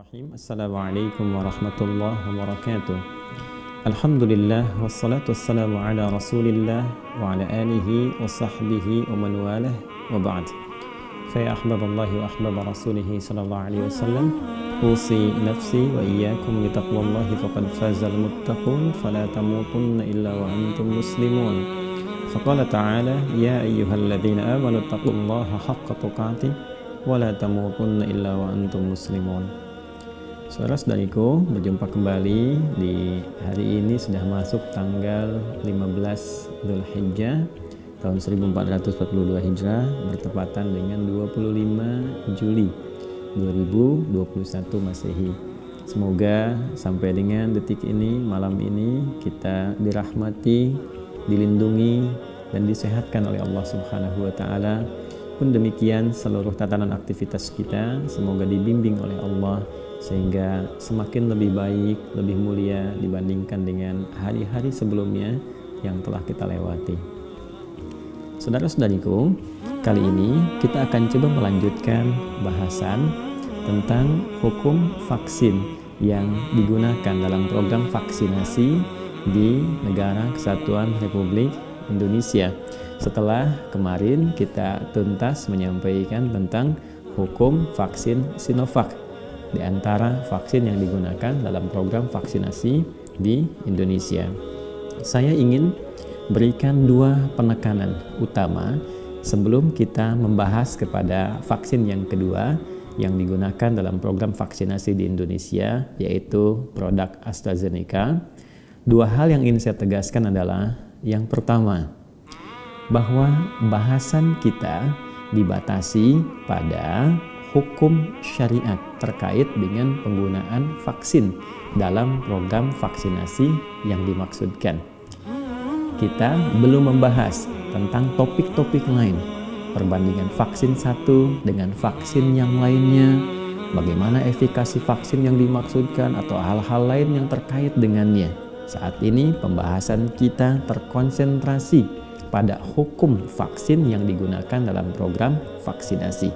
Bismillahirrahmanirrahim. Assalamualaikum warahmatullahi wabarakatuh. Alhamdulillah wassalatu wassalamu ala Rasulillah wa ala alihi wa sahbihi wa man walah wa ba'd. Fa ya ahbaballahi wa ahbab rasulih sallallahu alaihi wasallam, usi nafsi wa iyyakum bi taqwallahi faqad fazal muttaqun fala tamutunna illa wa antum muslimun. Faqala ta'ala ya ayyuhalladzina amanu taqullaha haqqa tuqatih wala tamutunna illa wa antum muslimun. Saudara-saudariku, berjumpa kembali di hari ini sudah masuk tanggal 15 Dzulhijjah tahun 1442 Hijrah bertepatan dengan 25 Juli 2021 Masehi. Semoga sampai dengan detik ini, malam ini kita dirahmati, dilindungi dan disehatkan oleh Allah Subhanahu wa taala. Pun demikian seluruh tatanan aktivitas kita semoga dibimbing oleh Allah sehingga semakin lebih baik, lebih mulia dibandingkan dengan hari-hari sebelumnya yang telah kita lewati. Saudara-saudariku, kali ini kita akan coba melanjutkan bahasan tentang hukum vaksin yang digunakan dalam program vaksinasi di Negara Kesatuan Republik Indonesia. Setelah kemarin kita tuntas menyampaikan tentang hukum vaksin Sinovac di antara vaksin yang digunakan dalam program vaksinasi di Indonesia. Saya ingin berikan dua penekanan utama sebelum kita membahas kepada vaksin yang kedua yang digunakan dalam program vaksinasi di Indonesia, yaitu produk AstraZeneca. Dua hal yang ingin saya tegaskan adalah yang pertama, bahwa bahasan kita dibatasi pada hukum syariat terkait dengan penggunaan vaksin dalam program vaksinasi yang dimaksudkan. Kita belum membahas tentang topik-topik lain, perbandingan vaksin satu dengan vaksin yang lainnya, bagaimana efikasi vaksin yang dimaksudkan atau hal-hal lain yang terkait dengannya. Saat ini pembahasan kita terkonsentrasi pada hukum vaksin yang digunakan dalam program vaksinasi.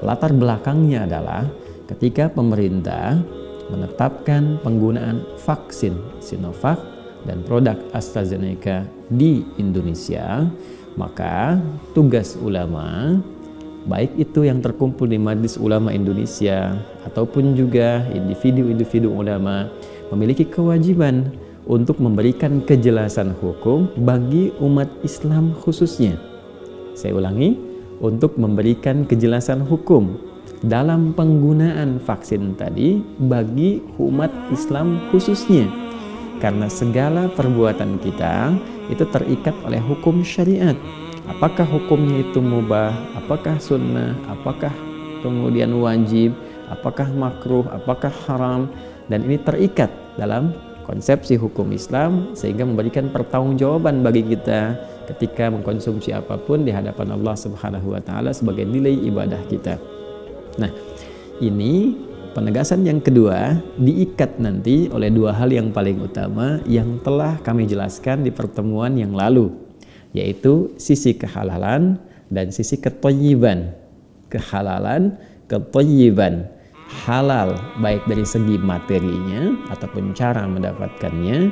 Latar belakangnya adalah ketika pemerintah menetapkan penggunaan vaksin Sinovac dan produk AstraZeneca di Indonesia, maka tugas ulama, baik itu yang terkumpul di Majelis Ulama Indonesia ataupun juga individu-individu ulama, memiliki kewajiban untuk memberikan kejelasan hukum bagi umat Islam khususnya. Saya ulangi, untuk memberikan kejelasan hukum dalam penggunaan vaksin tadi bagi umat Islam khususnya. Karena segala perbuatan kita itu terikat oleh hukum syariat. Apakah hukumnya itu mubah, apakah sunnah, apakah kemudian wajib, apakah makruh, apakah haram, dan ini terikat dalam konsepsi hukum Islam sehingga memberikan pertanggungjawaban bagi kita ketika mengkonsumsi apapun di hadapan Allah Subhanahu wa taala sebagai nilai ibadah kita. Nah, ini penegasan yang kedua diikat nanti oleh dua hal yang paling utama yang telah kami jelaskan di pertemuan yang lalu, yaitu sisi kehalalan dan sisi kethayyiban. Kehalalan, kethayyiban. Halal baik dari segi materinya ataupun cara mendapatkannya,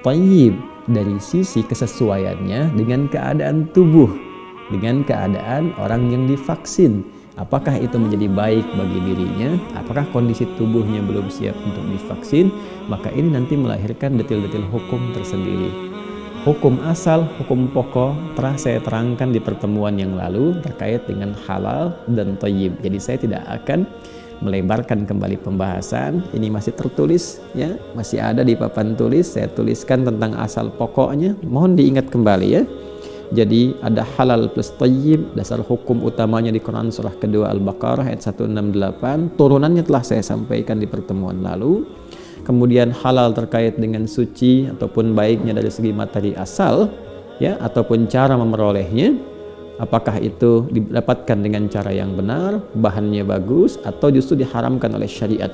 thayyib dari sisi kesesuaiannya dengan keadaan tubuh, dengan keadaan orang yang divaksin. Apakah itu menjadi baik bagi dirinya, apakah kondisi tubuhnya belum siap untuk divaksin, maka ini nanti melahirkan detil-detil hukum tersendiri. Hukum asal, hukum pokok telah saya terangkan di pertemuan yang lalu terkait dengan halal dan thayyib. Jadi saya tidak akan melebarkan kembali pembahasan. Ini masih tertulis ya, masih ada di papan tulis. Saya tuliskan tentang asal pokoknya. Mohon diingat kembali ya. Jadi ada halal plus thayyib, dasar hukum utamanya di Quran surah kedua Al-Baqarah ayat 168. Turunannya telah saya sampaikan di pertemuan lalu. Kemudian halal terkait dengan suci ataupun baiknya dari segi materi asal ya, ataupun cara memperolehnya. Apakah itu didapatkan dengan cara yang benar, bahannya bagus, atau justru diharamkan oleh syariat.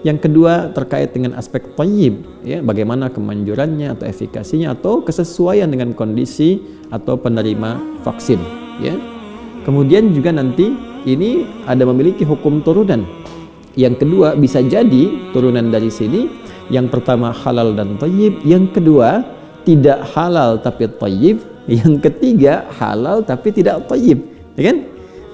Yang kedua terkait dengan aspek thayyib, ya, bagaimana kemanjurannya atau efikasinya atau kesesuaian dengan kondisi atau penerima vaksin. Ya. Kemudian juga nanti ini ada memiliki hukum turunan. Yang kedua bisa jadi turunan dari sini. Yang pertama halal dan thayyib, yang kedua tidak halal tapi thayyib, yang ketiga halal tapi tidak thayyib, ya kan?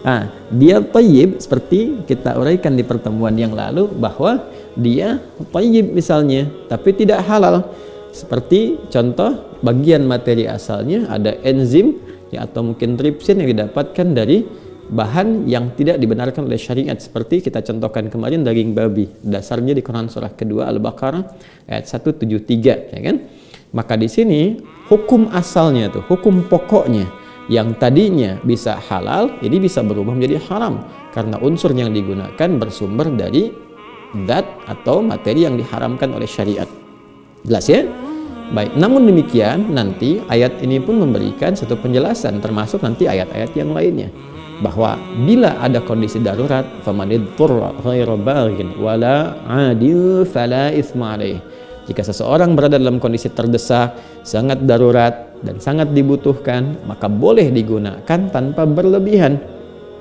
Nah, dia thayyib seperti kita uraikan di pertemuan yang lalu bahwa dia thayyib misalnya tapi tidak halal. Seperti contoh bagian materi asalnya ada enzim ya, atau mungkin tripsin yang didapatkan dari bahan yang tidak dibenarkan oleh syariat, seperti kita contohkan kemarin daging babi, dasarnya di Quran surah kedua Al-Baqarah ayat 173, ya kan? Maka di sini hukum asalnya tuh, hukum pokoknya yang tadinya bisa halal ini bisa berubah menjadi haram karena unsur yang digunakan bersumber dari zat atau materi yang diharamkan oleh syariat. Jelas ya? Baik, namun demikian nanti ayat ini pun memberikan satu penjelasan termasuk nanti ayat-ayat yang lainnya, bahwa bila ada kondisi darurat, famanidhurra ghairu baghin wala 'adil fala itsma 'alaih. Jika seseorang berada dalam kondisi terdesak, sangat darurat dan sangat dibutuhkan, maka boleh digunakan tanpa berlebihan.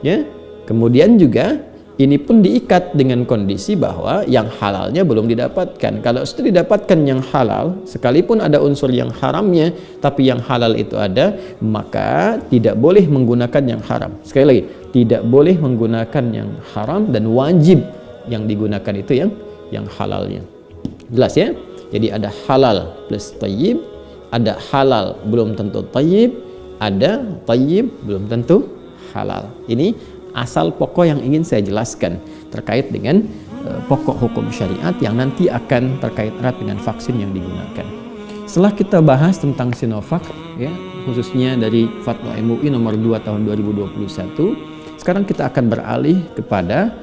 Ya. Kemudian juga ini pun diikat dengan kondisi bahwa yang halalnya belum didapatkan. Kalau sudah didapatkan yang halal, sekalipun ada unsur yang haramnya, tapi yang halal itu ada, maka tidak boleh menggunakan yang haram. Sekali lagi, tidak boleh menggunakan yang haram dan wajib yang digunakan itu yang halalnya. Jelas ya? Jadi ada halal plus thayyib, ada halal belum tentu thayyib, ada thayyib belum tentu halal. Ini asal pokok yang ingin saya jelaskan terkait dengan pokok hukum syariat yang nanti akan terkait erat dengan vaksin yang digunakan. Setelah kita bahas tentang Sinovac ya, khususnya dari Fatwa MUI nomor 2 tahun 2021, sekarang kita akan beralih kepada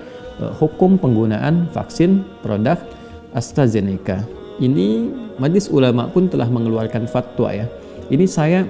hukum penggunaan vaksin produk AstraZeneca. Ini Majelis Ulama pun telah mengeluarkan fatwa ya. Ini saya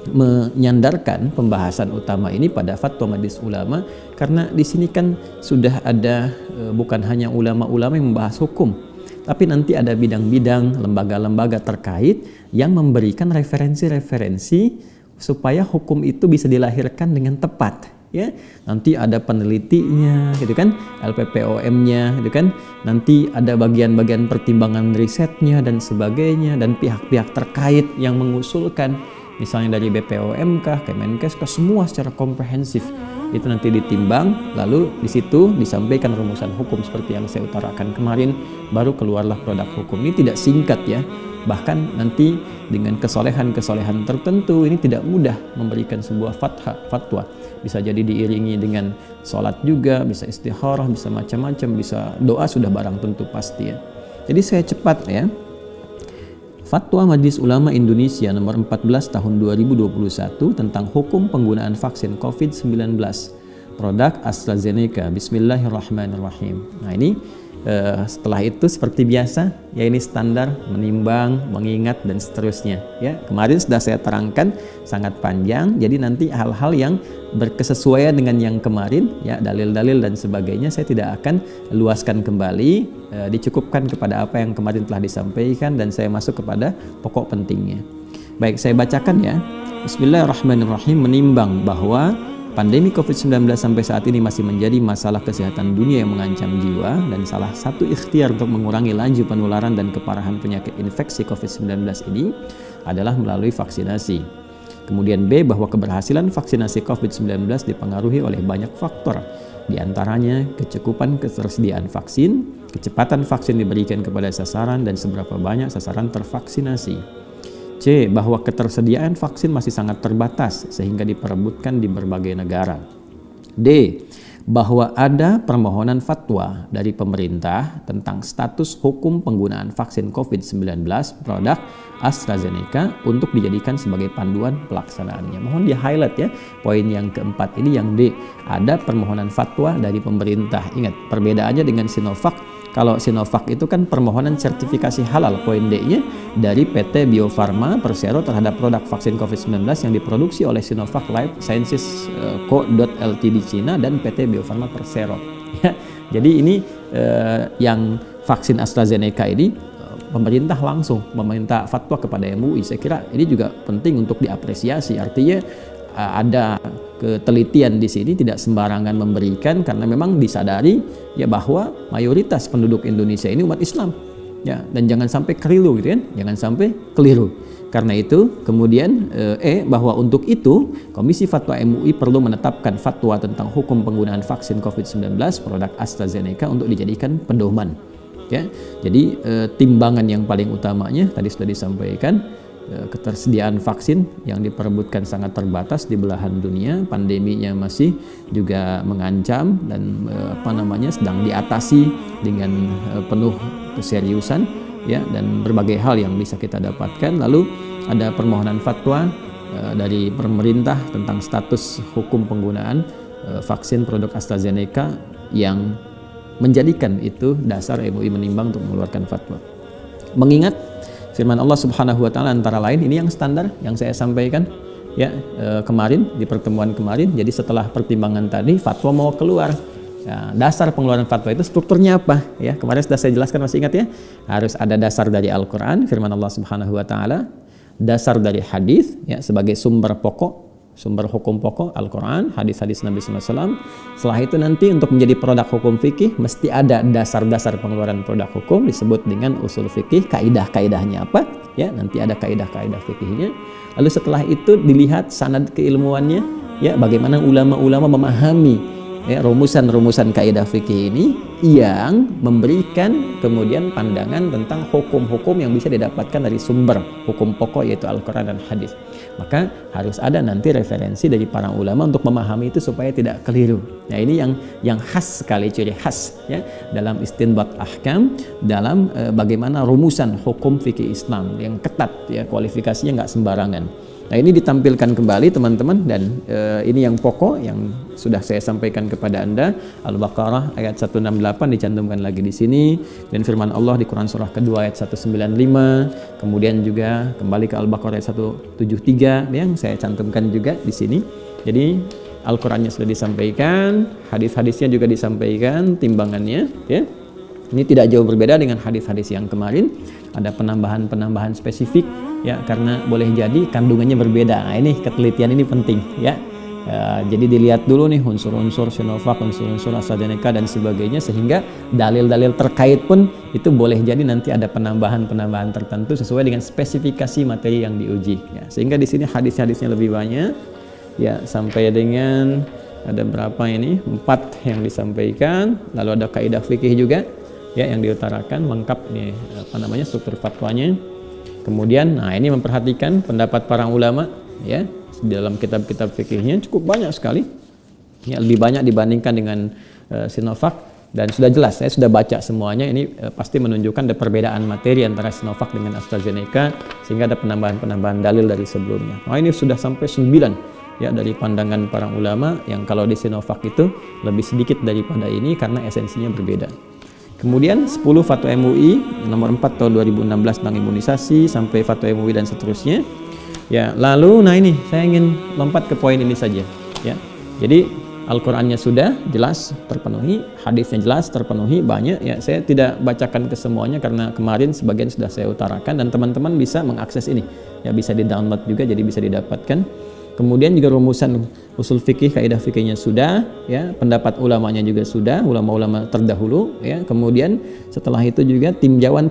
menyandarkan pembahasan utama ini pada fatwa Majelis Ulama karena di sini kan sudah ada bukan hanya ulama-ulama yang membahas hukum, tapi nanti ada bidang-bidang lembaga-lembaga terkait yang memberikan referensi-referensi supaya hukum itu bisa dilahirkan dengan tepat ya. Nanti ada penelitinya gitu kan, LPPOM-nya gitu kan, nanti ada bagian-bagian pertimbangan risetnya dan sebagainya, dan pihak-pihak terkait yang mengusulkan misalnya dari BPOM kah, Kemenkes kah, semua secara komprehensif itu nanti ditimbang, lalu di situ disampaikan rumusan hukum seperti yang saya utarakan kemarin, baru keluarlah produk hukum. Ini tidak singkat ya, bahkan nanti dengan kesolehan-kesolehan tertentu ini tidak mudah memberikan sebuah fatwa. Bisa jadi diiringi dengan sholat juga, bisa istikharah, bisa macam-macam, bisa doa, sudah barang tentu pasti ya. Jadi saya cepat ya. Fatwa Majelis Ulama Indonesia nomor 14 tahun 2021 tentang hukum penggunaan vaksin COVID-19 produk AstraZeneca. Bismillahirrahmanirrahim. Nah ini setelah itu seperti biasa ya, ini standar menimbang, mengingat dan seterusnya ya. Kemarin sudah saya terangkan sangat panjang, jadi nanti hal-hal yang berkesesuaian dengan yang kemarin ya, dalil-dalil dan sebagainya saya tidak akan luaskan kembali, dicukupkan kepada apa yang kemarin telah disampaikan dan saya masuk kepada pokok pentingnya. Baik, saya bacakan ya. Bismillahirrahmanirrahim. Menimbang bahwa pandemi COVID-19 sampai saat ini masih menjadi masalah kesehatan dunia yang mengancam jiwa, dan salah satu ikhtiar untuk mengurangi laju penularan dan keparahan penyakit infeksi COVID-19 ini adalah melalui vaksinasi. Kemudian B, bahwa keberhasilan vaksinasi COVID-19 dipengaruhi oleh banyak faktor, di antaranya kecukupan ketersediaan vaksin, kecepatan vaksin diberikan kepada sasaran, dan seberapa banyak sasaran tervaksinasi. C, bahwa ketersediaan vaksin masih sangat terbatas sehingga diperebutkan di berbagai negara. D, bahwa ada permohonan fatwa dari pemerintah tentang status hukum penggunaan vaksin COVID-19 produk AstraZeneca untuk dijadikan sebagai panduan pelaksanaannya. Mohon di-highlight ya, poin yang keempat ini yang D, ada permohonan fatwa dari pemerintah. Ingat, perbedaannya dengan Sinovac. Kalau Sinovac itu kan permohonan sertifikasi halal, poin D-nya dari PT Bio Farma Persero terhadap produk vaksin COVID-19 yang diproduksi oleh Sinovac Life Sciences Co. Ltd Cina dan PT Bio Farma Persero. Ya, jadi ini yang vaksin AstraZeneca ini pemerintah langsung meminta fatwa kepada MUI. Saya kira ini juga penting untuk diapresiasi. Artinya ada ketelitian di sini, tidak sembarangan memberikan, karena memang disadari ya bahwa mayoritas penduduk Indonesia ini umat Islam ya, dan jangan sampai keliru gitu kan, jangan sampai keliru. Karena itu kemudian bahwa untuk itu Komisi Fatwa MUI perlu menetapkan fatwa tentang hukum penggunaan vaksin COVID-19 produk AstraZeneca untuk dijadikan pedoman ya. Jadi timbangan yang paling utamanya tadi sudah disampaikan, ketersediaan vaksin yang diperebutkan sangat terbatas di belahan dunia, pandeminya masih juga mengancam dan sedang diatasi dengan penuh keseriusan ya, dan berbagai hal yang bisa kita dapatkan. Lalu ada permohonan fatwa dari pemerintah tentang status hukum penggunaan vaksin produk AstraZeneca yang menjadikan itu dasar MUI menimbang untuk mengeluarkan fatwa. Mengingat firman Allah Subhanahu wa taala antara lain, ini yang standar yang saya sampaikan ya kemarin di pertemuan kemarin. Jadi setelah pertimbangan tadi fatwa mau keluar. Nah, dasar pengeluaran fatwa itu strukturnya apa ya? Kemarin sudah saya jelaskan, masih ingat ya? Harus ada dasar dari Al-Qur'an, firman Allah Subhanahu wa taala, dasar dari hadis ya sebagai sumber pokok, sumber hukum pokok Al-Quran, hadis-hadis Nabi SAW. Setelah itu nanti untuk menjadi produk hukum fikih mesti ada dasar-dasar pengeluaran produk hukum disebut dengan usul fikih, kaidah-kaidahnya apa ya, nanti ada kaidah-kaidah fikihnya. Lalu setelah itu dilihat sanad keilmuannya ya, bagaimana ulama-ulama memahami ya rumusan-rumusan kaidah fikih ini yang memberikan kemudian pandangan tentang hukum-hukum yang bisa didapatkan dari sumber hukum pokok yaitu Al-Quran dan hadis. Maka harus ada nanti referensi dari para ulama untuk memahami itu supaya tidak keliru. Nah, ini yang khas sekali, ciri khas ya dalam istinbat ahkam, dalam bagaimana rumusan hukum fikih Islam yang ketat ya, kualifikasinya nggak sembarangan. Nah, ini ditampilkan kembali teman-teman, dan ini yang pokok yang sudah saya sampaikan kepada Anda. Al-Baqarah ayat 168 dicantumkan lagi di sini, dan firman Allah di Quran surah kedua ayat 195. Kemudian juga kembali ke Al-Baqarah ayat 173 yang saya cantumkan juga di sini. Jadi Al-Qur'annya sudah disampaikan, hadis-hadisnya juga disampaikan, timbangannya ya. Ini tidak jauh berbeda dengan hadis-hadis yang kemarin. Ada penambahan-penambahan spesifik ya, karena boleh jadi kandungannya berbeda. Nah, ini ketelitian ini penting ya. Jadi dilihat dulu nih unsur-unsur Sinovac, unsur-unsur AstraZeneca dan sebagainya, sehingga dalil-dalil terkait pun itu boleh jadi nanti ada penambahan-penambahan tertentu sesuai dengan spesifikasi materi yang diuji ya. Sehingga di sini hadis-hadisnya lebih banyak ya, sampai dengan ada berapa ini? 4 yang disampaikan. Lalu ada kaidah fikih juga ya yang diutarakan, lengkap nih struktur fatwanya. Kemudian ini memperhatikan pendapat para ulama ya dalam kitab-kitab fikihnya cukup banyak sekali ya, lebih banyak dibandingkan dengan Sinovac, dan sudah jelas saya sudah baca semuanya. Ini pasti menunjukkan ada perbedaan materi antara Sinovac dengan AstraZeneca, sehingga ada penambahan-penambahan dalil dari sebelumnya. Ini sudah sampai 9 ya dari pandangan para ulama, yang kalau di Sinovac itu lebih sedikit daripada ini karena esensinya berbeda. Kemudian 10 fatwa MUI nomor 4 tahun 2016 tentang imunisasi sampai fatwa MUI dan seterusnya. Ya, lalu ini saya ingin lompat ke poin ini saja ya. Jadi Al-Qur'annya sudah jelas terpenuhi, hadisnya jelas terpenuhi, banyak ya. Saya tidak bacakan ke semuanya karena kemarin sebagian sudah saya utarakan, dan teman-teman bisa mengakses ini. Ya, bisa di-download juga, jadi bisa didapatkan. Kemudian juga rumusan usul fikih, kaidah fikihnya sudah ya, pendapat ulamanya juga sudah, ulama-ulama terdahulu ya. Kemudian setelah itu juga tinjauan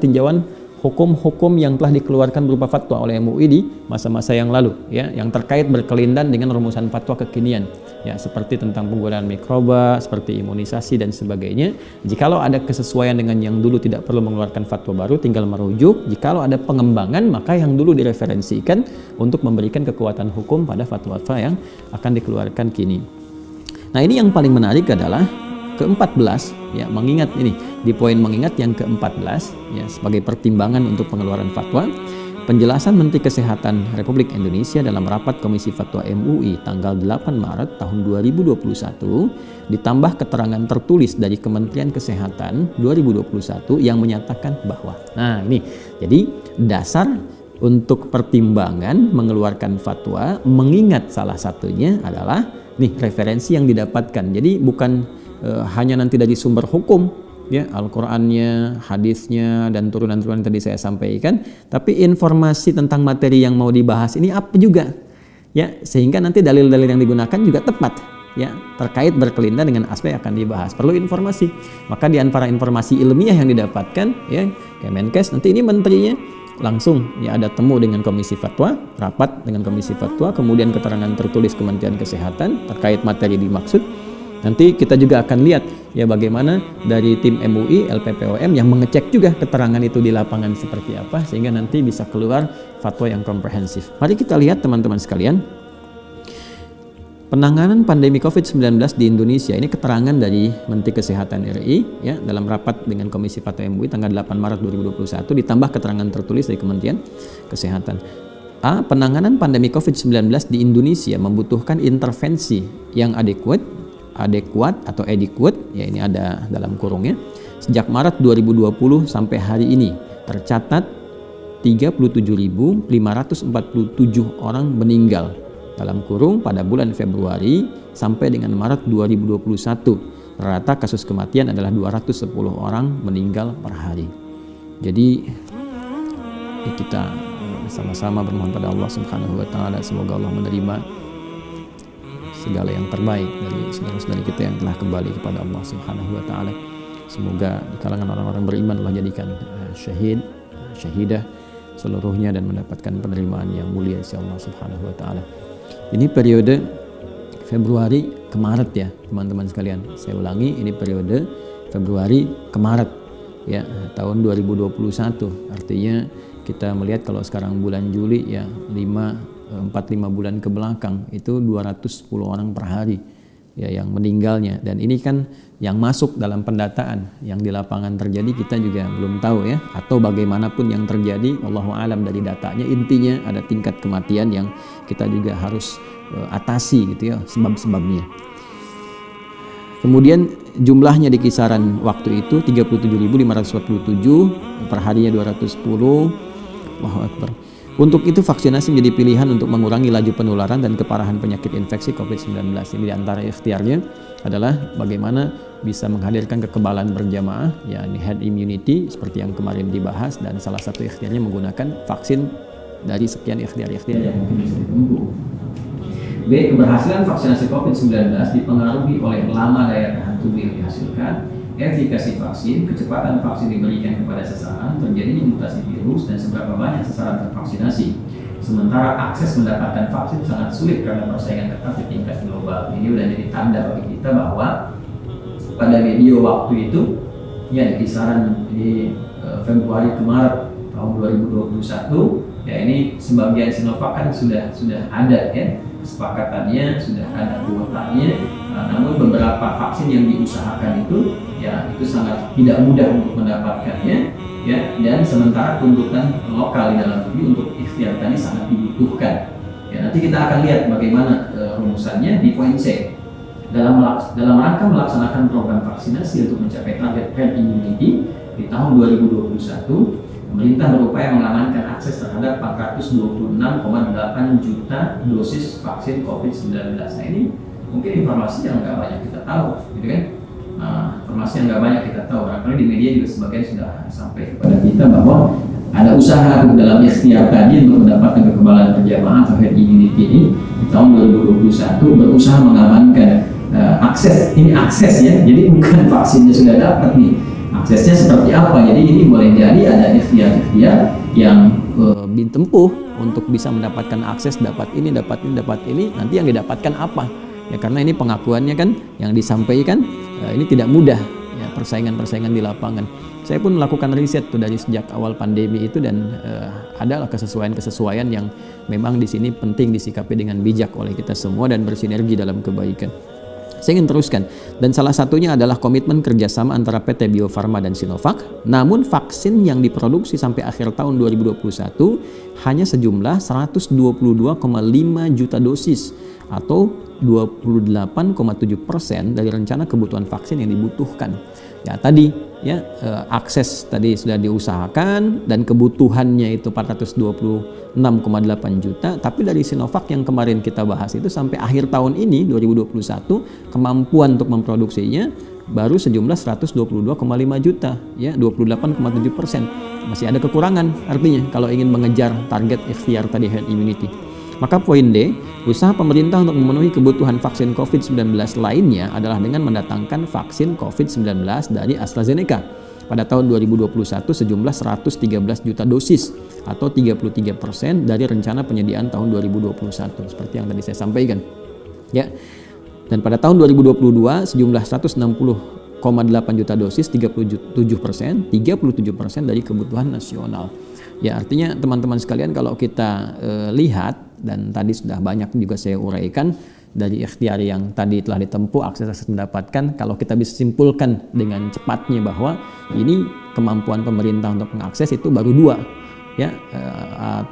hukum-hukum yang telah dikeluarkan berupa fatwa oleh MUI di masa-masa yang lalu ya, yang terkait berkelindan dengan rumusan fatwa kekinian ya, seperti tentang penggunaan mikroba, seperti imunisasi dan sebagainya. Jikalau ada kesesuaian dengan yang dulu tidak perlu mengeluarkan fatwa baru, tinggal merujuk. Jikalau ada pengembangan, maka yang dulu direferensikan untuk memberikan kekuatan hukum pada fatwa-fatwa yang akan dikeluarkan kini. Nah, ini yang paling menarik adalah ke-14 ya, mengingat ini di poin mengingat yang ke-14 ya, sebagai pertimbangan untuk pengeluaran fatwa, penjelasan Menteri Kesehatan Republik Indonesia dalam rapat Komisi Fatwa MUI tanggal 8 Maret tahun 2021 ditambah keterangan tertulis dari Kementerian Kesehatan 2021 yang menyatakan bahwa ini jadi dasar untuk pertimbangan mengeluarkan fatwa, mengingat salah satunya adalah referensi yang didapatkan. Jadi bukan hanya nanti dari sumber hukum ya, Al-Qur'annya, hadisnya dan turunan-turunan tadi saya sampaikan, tapi informasi tentang materi yang mau dibahas ini apa juga ya, sehingga nanti dalil-dalil yang digunakan juga tepat, ya, terkait berkelindan dengan aspek yang akan dibahas. Perlu informasi, maka di antara informasi ilmiah yang didapatkan, ya, Kemenkes nanti ini menterinya langsung ya ada temu dengan Komisi Fatwa, rapat dengan Komisi Fatwa, kemudian keterangan tertulis Kementerian Kesehatan terkait materi dimaksud. Nanti kita juga akan lihat ya bagaimana dari tim MUI, LPPOM yang mengecek juga keterangan itu di lapangan seperti apa, sehingga nanti bisa keluar fatwa yang komprehensif. Mari kita lihat teman-teman sekalian, penanganan pandemi COVID-19 di Indonesia, ini keterangan dari Menteri Kesehatan RI ya dalam rapat dengan Komisi Fatwa MUI tanggal 8 Maret 2021, ditambah keterangan tertulis dari Kementerian Kesehatan. A. Penanganan pandemi COVID-19 di Indonesia membutuhkan intervensi yang adekuat atau adequate, ya ini ada dalam kurungnya. Sejak Maret 2020 sampai hari ini tercatat 37.547 orang meninggal dalam kurung pada bulan Februari sampai dengan Maret 2021. Rata kasus kematian adalah 210 orang meninggal per hari. Jadi kita sama-sama bermohon pada Allah Subhanahu wa taala, semoga Allah menerima segala yang terbaik dari saudara-saudari kita yang telah kembali kepada Allah Subhanahu wa taala. Semoga di kalangan orang-orang beriman Allah jadikan syahidah seluruhnya dan mendapatkan penerimaan yang mulia insya Allah Subhanahu wa taala. Ini periode Februari ke Maret ya teman-teman sekalian. Saya ulangi, ini periode Februari ke Maret ya tahun 2021. Artinya kita melihat kalau sekarang bulan Juli ya 4-5 bulan ke belakang itu 210 orang per hari ya yang meninggalnya, dan ini kan yang masuk dalam pendataan, yang di lapangan terjadi kita juga belum tahu ya, atau bagaimanapun yang terjadi wallahu alam dari datanya. Intinya ada tingkat kematian yang kita juga harus atasi gitu ya sebab-sebabnya. Kemudian jumlahnya di kisaran waktu itu 37.547 per harinya 210. Allahu Akbar. Untuk itu vaksinasi menjadi pilihan untuk mengurangi laju penularan dan keparahan penyakit infeksi COVID-19. Ini diantara ikhtiarnya adalah bagaimana bisa menghadirkan kekebalan berjamaah, yakni herd immunity seperti yang kemarin dibahas, dan salah satu ikhtiarnya menggunakan vaksin dari sekian ikhtiar-ikhtiar yang mungkin bisa ditempuh. B. Keberhasilan vaksinasi COVID-19 dipengaruhi oleh lama daya tahan tubuh yang dihasilkan, efikasi vaksin, kecepatan vaksin diberikan kepada sasaran, terjadinya mutasi virus, dan seberapa banyak sasaran tervaksinasi. Sementara akses mendapatkan vaksin sangat sulit karena persaingan ketat di tingkat global. Ini sudah jadi tanda bagi kita bahwa pada medio waktu itu, ya di kisaran di Februari ke Maret tahun 2021, ya ini sebagian Sinovac kan sudah ada ya, kesepakatannya, sudah ada kuotanya, namun beberapa vaksin yang diusahakan itu ya itu sangat tidak mudah untuk mendapatkannya ya, dan sementara tuntutan lokal di dalam negeri untuk ikhtiar tadi sangat dibutuhkan ya. Nanti kita akan lihat bagaimana rumusannya di poin C. Dalam rangka melaksanakan program vaksinasi untuk mencapai target herd immunity di tahun 2021, pemerintah berupaya mengamankan akses terhadap 426,8 juta dosis vaksin COVID-19. Nah ini mungkin informasi yang nggak banyak kita tahu, gitu kan? Informasi yang nggak banyak kita tahu. Barangkali di media juga sebagian sudah sampai kepada kita bahwa ada usaha dalam ikhtiar tadi untuk mendapatkan kekebalan berjamaah atau herd immunity ini di tahun 2021 berusaha mengamankan akses. Ini akses ya, jadi bukan vaksinnya sudah dapat nih. Aksesnya seperti apa? Jadi ini boleh jadi ada ikhtiar-ikhtiar yang ditempuh untuk bisa mendapatkan akses, dapat ini, nanti yang didapatkan apa? Ya karena ini pengakuannya kan yang disampaikan ini tidak mudah ya, persaingan di lapangan. Saya pun melakukan riset tuh dari sejak awal pandemi itu, dan adalah kesesuaian yang memang di sini penting disikapi dengan bijak oleh kita semua dan bersinergi dalam kebaikan. Saya ingin teruskan, dan salah satunya adalah komitmen kerjasama antara PT Bio Farma dan Sinovac. Namun vaksin yang diproduksi sampai akhir tahun 2021 hanya sejumlah 122,5 juta dosis atau 28,7% dari rencana kebutuhan vaksin yang dibutuhkan. Ya tadi ya akses tadi sudah diusahakan dan kebutuhannya itu 426,8 juta, tapi dari Sinovac yang kemarin kita bahas itu sampai akhir tahun ini 2021 kemampuan untuk memproduksinya baru sejumlah 122,5 juta ya, 28,7%. Masih ada kekurangan artinya kalau ingin mengejar target ikhtiar tadi herd immunity. Maka poin D, usaha pemerintah untuk memenuhi kebutuhan vaksin COVID-19 lainnya adalah dengan mendatangkan vaksin COVID-19 dari AstraZeneca. Pada tahun 2021 sejumlah 113 juta dosis atau 33% dari rencana penyediaan tahun 2021 seperti yang tadi saya sampaikan. Ya. Dan pada tahun 2022 sejumlah 160,8 juta dosis, 37% dari kebutuhan nasional. Ya, artinya teman-teman sekalian, kalau kita lihat, dan tadi sudah banyak juga saya uraikan dari ikhtiar yang tadi telah ditempuh, akses mendapatkan, kalau kita bisa simpulkan dengan cepatnya bahwa ini kemampuan pemerintah untuk mengakses itu baru dua, ya,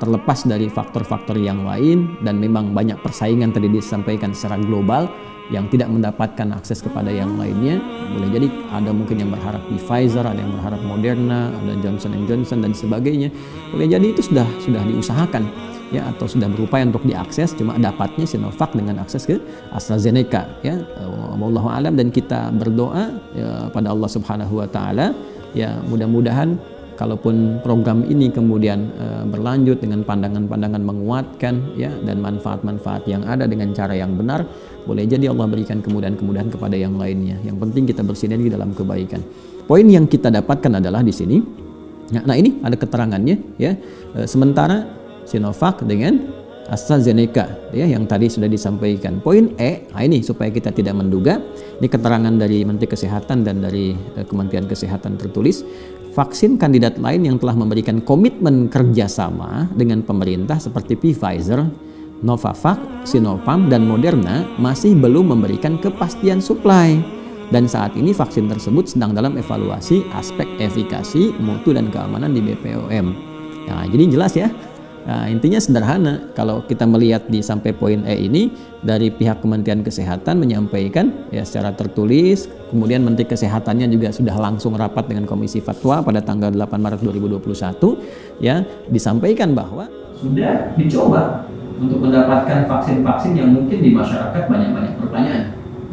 terlepas dari faktor-faktor yang lain, dan memang banyak persaingan tadi disampaikan secara global yang tidak mendapatkan akses kepada yang lainnya. Boleh jadi ada mungkin yang berharap di Pfizer, ada yang berharap Moderna, ada Johnson & Johnson dan sebagainya. Boleh jadi itu sudah diusahakan, ya, atau sudah berupaya untuk diakses, cuma dapatnya Sinovac dengan akses ke AstraZeneca, ya. Wallahu a'lam, dan kita berdoa ya, pada Allah Subhanahu wa taala, ya, mudah-mudahan kalaupun program ini kemudian berlanjut dengan pandangan-pandangan menguatkan, ya, dan manfaat-manfaat yang ada dengan cara yang benar, boleh jadi Allah berikan kemudahan-kemudahan kepada yang lainnya. Yang penting kita bersinergi dalam kebaikan. Poin yang kita dapatkan adalah di sini. Nah, ini ada keterangannya, ya. Sementara Sinovac dengan AstraZeneca, ya, yang tadi sudah disampaikan. Poin E, nah ini supaya kita tidak menduga. Ini keterangan dari Menteri Kesehatan dan dari Kementerian Kesehatan tertulis. Vaksin kandidat lain yang telah memberikan komitmen kerjasama dengan pemerintah seperti Pfizer, Novavax, Sinopharm, dan Moderna masih belum memberikan kepastian suplai. Dan saat ini vaksin tersebut sedang dalam evaluasi aspek efikasi, mutu, dan keamanan di BPOM. Nah, jadi jelas ya. Nah, intinya sederhana, kalau kita melihat di sampai poin E ini, dari pihak Kementerian Kesehatan menyampaikan ya secara tertulis, kemudian Menteri Kesehatannya juga sudah langsung rapat dengan Komisi Fatwa pada tanggal 8 Maret 2021, ya, disampaikan bahwa sudah dicoba untuk mendapatkan vaksin-vaksin yang mungkin di masyarakat banyak-banyak pertanyaan,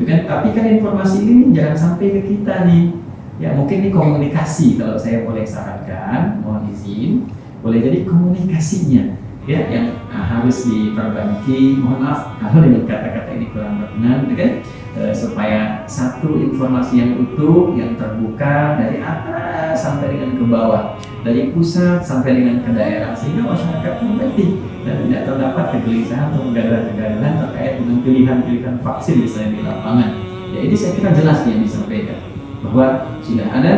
kan? Tapi kan informasi ini jangan sampai ke kita nih, ya, mungkin ini komunikasi, kalau saya boleh sarankan, mohon izin, boleh jadi komunikasinya, ya, yang harus diperbaiki. Mohon maaf kalau dengan kata-kata ini kurang berkenan, kan? Supaya satu informasi yang utuh, yang terbuka dari atas sampai dengan ke bawah, dari pusat sampai dengan ke daerah, sehingga masyarakat mengerti dan tidak terdapat kegelisahan atau kegagalan terkait dengan pilihan-pilihan vaksin misalnya di lapangan. Ya, ini saya kira jelas yang disampaikan bahwa sudah ada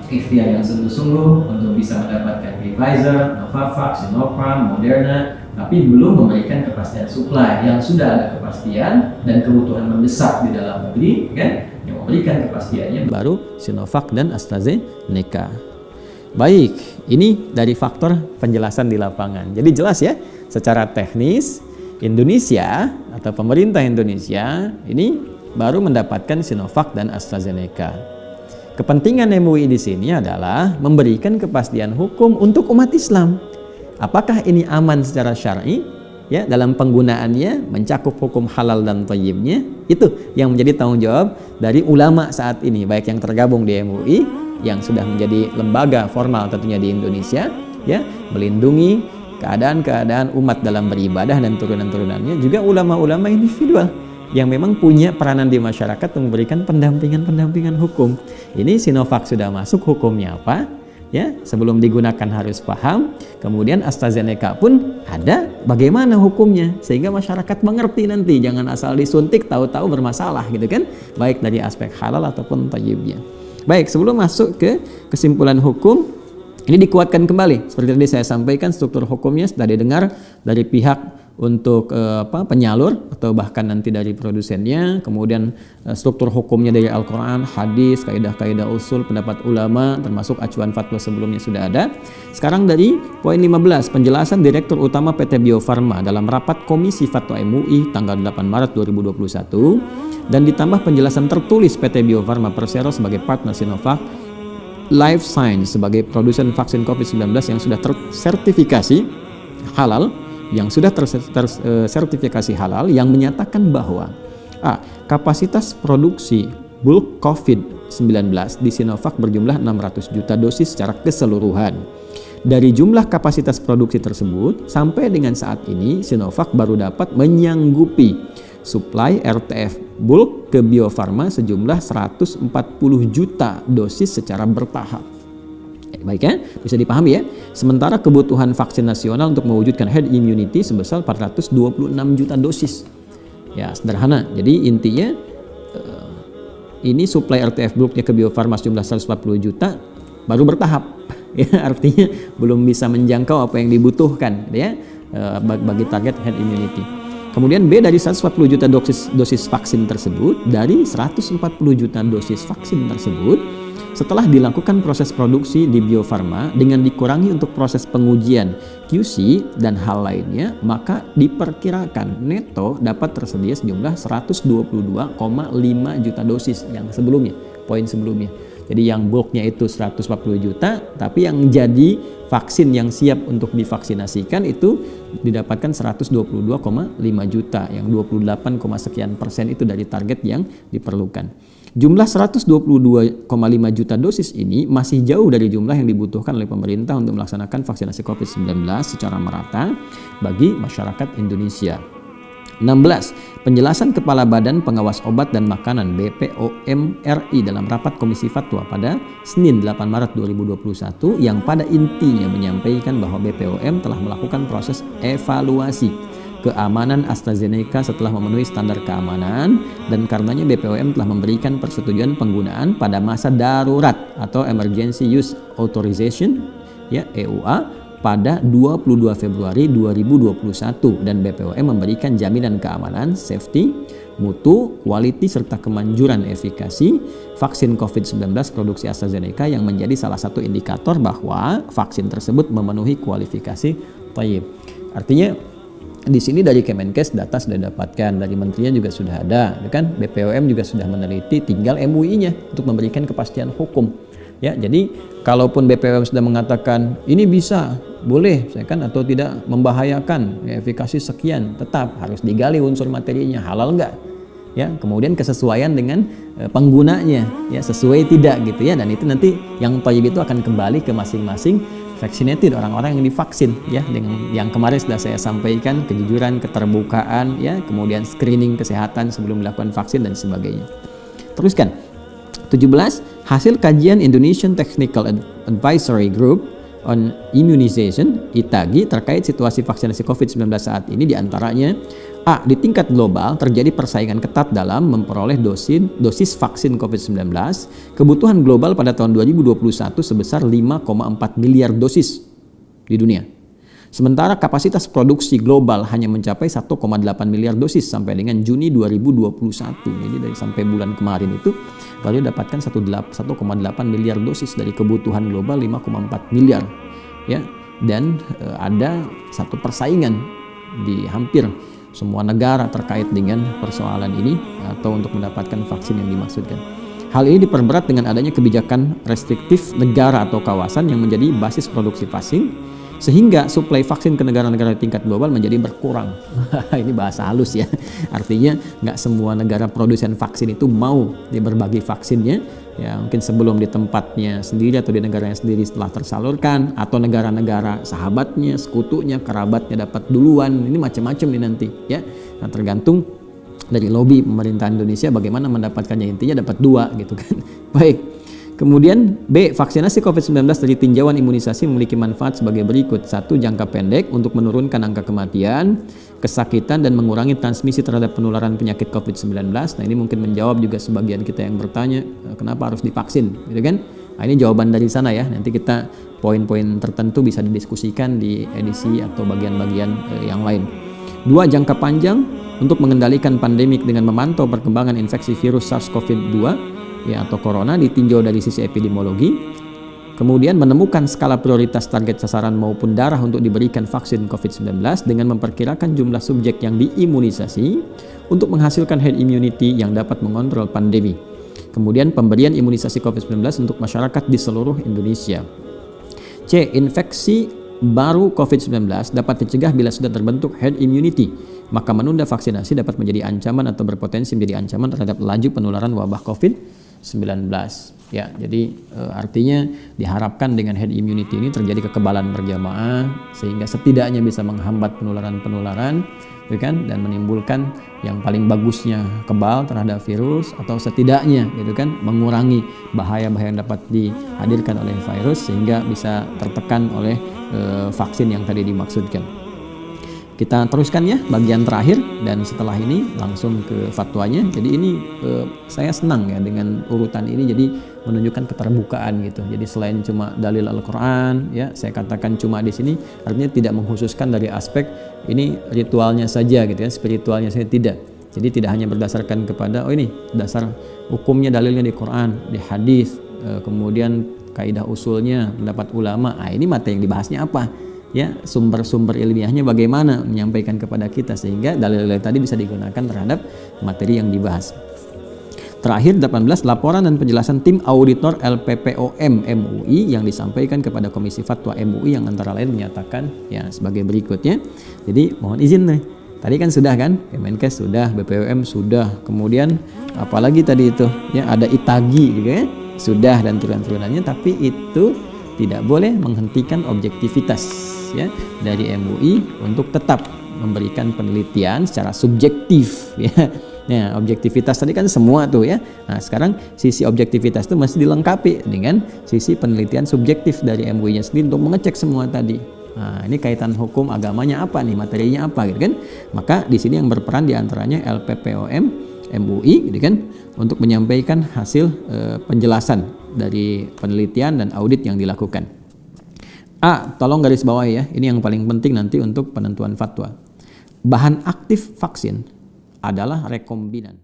ikhtiar yang sungguh-sungguh untuk bisa mendapatkan Pfizer, Novavax, Sinopharm, Moderna, tapi belum memberikan kepastian suplai. Yang sudah ada kepastian dan kebutuhan mendesak di dalam negeri, kan, yang memberikan kepastiannya baru Sinovac dan AstraZeneca. Baik, ini dari faktor penjelasan di lapangan. Jadi jelas ya, secara teknis Indonesia atau pemerintah Indonesia ini baru mendapatkan Sinovac dan AstraZeneca. Kepentingan MUI di sini adalah memberikan kepastian hukum untuk umat Islam. Apakah ini aman secara syar'i, ya, dalam penggunaannya, mencakup hukum halal dan thayyibnya? Itu yang menjadi tanggung jawab dari ulama saat ini, baik yang tergabung di MUI, yang sudah menjadi lembaga formal tentunya di Indonesia, ya, melindungi keadaan-keadaan umat dalam beribadah dan turunan-turunannya, juga ulama-ulama individual yang memang punya peranan di masyarakat untuk memberikan pendampingan hukum. Ini Sinovac sudah masuk, hukumnya apa? Ya, sebelum digunakan harus paham. Kemudian AstraZeneca pun ada bagaimana hukumnya, sehingga masyarakat mengerti nanti, jangan asal disuntik tahu-tahu bermasalah, gitu kan? Baik dari aspek halal ataupun thayyibnya. Baik, sebelum masuk ke kesimpulan hukum, ini dikuatkan kembali. Seperti tadi saya sampaikan, struktur hukumnya sudah didengar dari pihak untuk penyalur atau bahkan nanti dari produsennya, kemudian struktur hukumnya dari Al-Quran, hadis, kaidah-kaidah usul, pendapat ulama, termasuk acuan fatwa sebelumnya sudah ada. Sekarang dari poin 15, penjelasan Direktur Utama PT Bio Farma dalam rapat Komisi Fatwa MUI tanggal 8 Maret 2021, dan ditambah penjelasan tertulis PT Bio Farma Persero sebagai partner Sinovac Life Science sebagai produsen vaksin COVID-19 yang sudah tersertifikasi halal, yang sudah tersertifikasi halal, yang menyatakan bahwa kapasitas produksi bulk COVID-19 di Sinovac berjumlah 600 juta dosis secara keseluruhan. Dari jumlah kapasitas produksi tersebut, sampai dengan saat ini Sinovac baru dapat menyanggupi suplai RTF bulk ke Bio Farma sejumlah 140 juta dosis secara bertahap. Baik ya, bisa dipahami ya. Sementara kebutuhan vaksin nasional untuk mewujudkan herd immunity sebesar 426 juta dosis. Ya, sederhana. Jadi intinya ini suplai RTF bulknya ke Bio Farma sejumlah 140 juta baru bertahap. Ya, artinya belum bisa menjangkau apa yang dibutuhkan ya bagi target herd immunity. Kemudian B, dari 140 juta dosis vaksin tersebut, dari 140 juta dosis vaksin tersebut, setelah dilakukan proses produksi di Bio Farma dengan dikurangi untuk proses pengujian QC dan hal lainnya, maka diperkirakan neto dapat tersedia sejumlah 122,5 juta dosis yang sebelumnya, poin sebelumnya. Jadi yang bulknya itu 140 juta, tapi yang jadi vaksin yang siap untuk divaksinasikan itu didapatkan 122,5 juta, yang 28, sekian persen itu dari target yang diperlukan. Jumlah 122,5 juta dosis ini masih jauh dari jumlah yang dibutuhkan oleh pemerintah untuk melaksanakan vaksinasi COVID-19 secara merata bagi masyarakat Indonesia. 16. Penjelasan Kepala Badan Pengawas Obat dan Makanan BPOM RI dalam rapat Komisi Fatwa pada Senin 8 Maret 2021 yang pada intinya menyampaikan bahwa BPOM telah melakukan proses evaluasi keamanan AstraZeneca setelah memenuhi standar keamanan, dan karenanya BPOM telah memberikan persetujuan penggunaan pada masa darurat atau Emergency Use Authorization ya EUA pada 22 Februari 2021, dan BPOM memberikan jaminan keamanan, safety, mutu, quality, serta kemanjuran efikasi vaksin COVID-19 produksi AstraZeneca yang menjadi salah satu indikator bahwa vaksin tersebut memenuhi kualifikasi thayyib. Artinya di sini dari Kemenkes data sudah dapatkan, dari menterinya juga sudah ada, kan? BPOM juga sudah meneliti, tinggal MUI-nya untuk memberikan kepastian hukum. Ya, jadi kalaupun BPOM sudah mengatakan ini bisa, boleh, kan, atau tidak membahayakan, ya, efikasi sekian, tetap harus digali unsur materinya, halal enggak? Ya, kemudian kesesuaian dengan penggunanya, ya, sesuai tidak gitu ya, dan itu nanti yang thayyib itu akan kembali ke masing-masing vaccinated, orang-orang yang divaksin, ya, dengan yang kemarin sudah saya sampaikan, kejujuran, keterbukaan, ya, kemudian screening kesehatan sebelum melakukan vaksin dan sebagainya. Teruskan. 17. Hasil kajian Indonesian Technical Advisory Group on Immunization (ITAGI) terkait situasi vaksinasi COVID-19 saat ini diantaranya: A. Di tingkat global terjadi persaingan ketat dalam memperoleh dosis vaksin COVID-19. Kebutuhan global pada tahun 2021 sebesar 5,4 miliar dosis di dunia. Sementara kapasitas produksi global hanya mencapai 1,8 miliar dosis sampai dengan Juni 2021. Jadi dari sampai bulan kemarin itu baru dapatkan 1,8 miliar dosis dari kebutuhan global 5,4 miliar. Ya, dan ada satu persaingan di hampir semua negara terkait dengan persoalan ini atau untuk mendapatkan vaksin yang dimaksudkan. Hal ini diperberat dengan adanya kebijakan restriktif negara atau kawasan yang menjadi basis produksi vaksin, sehingga suplai vaksin ke negara-negara tingkat global menjadi berkurang. Ini bahasa halus ya, artinya nggak semua negara produsen vaksin itu mau berbagi vaksinnya, ya mungkin sebelum di tempatnya sendiri atau di negaranya sendiri setelah tersalurkan, atau negara-negara sahabatnya, sekutunya, kerabatnya dapat duluan. Ini macam-macam nih nanti ya, nah, tergantung dari lobby pemerintah Indonesia bagaimana mendapatkannya, intinya dapat dua gitu kan. Baik. Kemudian B, vaksinasi COVID-19 dari tinjauan imunisasi memiliki manfaat sebagai berikut. 1. Jangka pendek untuk menurunkan angka kematian, kesakitan, dan mengurangi transmisi terhadap penularan penyakit COVID-19. Nah, ini mungkin menjawab juga sebagian kita yang bertanya, kenapa harus divaksin, gitu kan? Nah, ini jawaban dari sana ya. Nanti kita poin-poin tertentu bisa didiskusikan di edisi atau bagian-bagian yang lain. 2. Jangka panjang untuk mengendalikan pandemik dengan memantau perkembangan infeksi virus SARS-CoV-2 ya, atau corona ditinjau dari sisi epidemiologi, kemudian menemukan skala prioritas target sasaran maupun darah untuk diberikan vaksin COVID-19 dengan memperkirakan jumlah subjek yang diimunisasi untuk menghasilkan herd immunity yang dapat mengontrol pandemi. Kemudian pemberian imunisasi COVID-19 untuk masyarakat di seluruh Indonesia. C. Infeksi baru COVID-19 dapat dicegah bila sudah terbentuk herd immunity, maka menunda vaksinasi dapat menjadi ancaman atau berpotensi menjadi ancaman terhadap laju penularan wabah COVID-19. Ya, jadi artinya diharapkan dengan herd immunity ini terjadi kekebalan berjamaah sehingga setidaknya bisa menghambat penularan-penularan, gitu kan, dan menimbulkan yang paling bagusnya kebal terhadap virus atau setidaknya gitu kan mengurangi bahaya-bahaya yang dapat dihadirkan oleh virus sehingga bisa tertekan oleh vaksin yang tadi dimaksudkan. Kita teruskan ya bagian terakhir dan setelah ini langsung ke fatwanya. Jadi ini saya senang ya dengan urutan ini, jadi menunjukkan keterbukaan gitu. Jadi selain cuma dalil Al-Qur'an ya, saya katakan cuma di sini artinya tidak mengkhususkan dari aspek ini ritualnya saja gitu ya, spiritualnya saja tidak. Jadi tidak hanya berdasarkan kepada ini dasar hukumnya dalilnya di Quran, di hadis, kemudian kaidah usulnya, pendapat ulama. Ini materi yang dibahasnya apa? Ya, sumber-sumber ilmiahnya bagaimana menyampaikan kepada kita sehingga dalil-dalil tadi bisa digunakan terhadap materi yang dibahas. Terakhir 18, laporan dan penjelasan tim auditor LPPOM MUI yang disampaikan kepada Komisi Fatwa MUI yang antara lain menyatakan ya sebagai berikutnya. Jadi mohon izin nih. Tadi kan sudah kan, Kemenkes sudah, BPOM sudah, kemudian apalagi tadi itu ya ada Itagi gitu ya, sudah dan turunan-turunannya, tapi itu tidak boleh menghentikan objektivitas ya dari MUI untuk tetap memberikan penelitian secara subjektif ya. Nah, objektivitas tadi kan semua tuh ya. Nah, sekarang sisi objektivitas itu masih dilengkapi dengan sisi penelitian subjektif dari MUI-nya sendiri untuk mengecek semua tadi. Nah, ini kaitan hukum agamanya apa nih, materinya apa gitu kan. Maka di sini yang berperan diantaranya LPPOM MUI gitu kan untuk menyampaikan hasil penjelasan dari penelitian dan audit yang dilakukan. Tolong garis bawahi ya, ini yang paling penting nanti untuk penentuan fatwa. Bahan aktif vaksin adalah rekombinan.